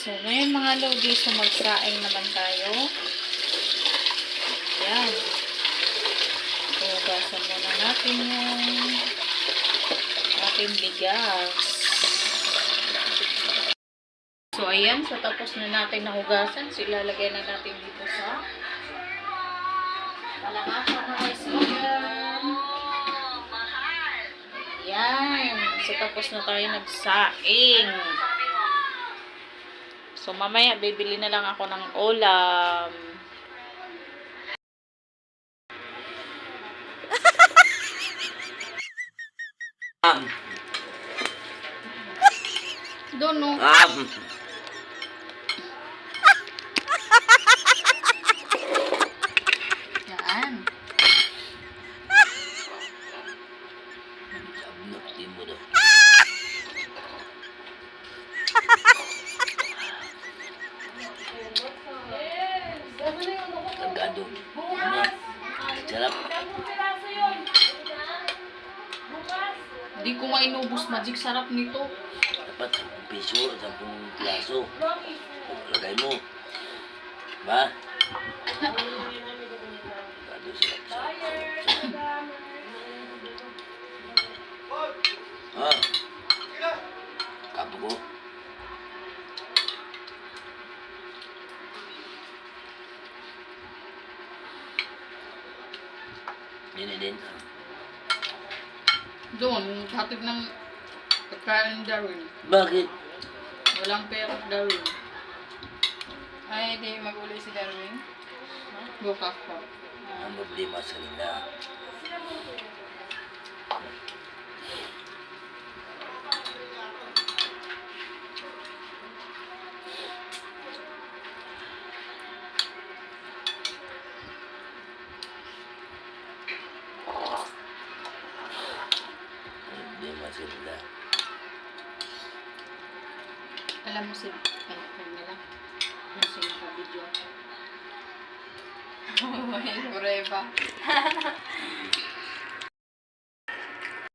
So, ngayon mga lodi, so magsaing naman tayo. Ayan. Hugasan muna natin yung ating bigas. So, ayan. So, tapos na natin nahugasan. So, ilalagay na natin dito sa malakasan na rice cooker. Ayan. So, tapos na tayo nagsaing. So, mamaya, bibili na lang ako ng ulam. Don't know. Yan. Kargado. Sarap. Di ko nga inubos, Magic. Sarap nito. Dapat 10 piso, 10 plaso. Lagay mo. Ba? Kargado sarap. Kapo ko. Din. Doon, hatid ng pagkain Darwin. Bakit? Walang pera Darwin. Ay, di mag-uli si Darwin. Bukas po. Ang problema sa nila. Sila. Alam mo si... Ay, huwag nila. Nasa yung video. Oh, may sureba.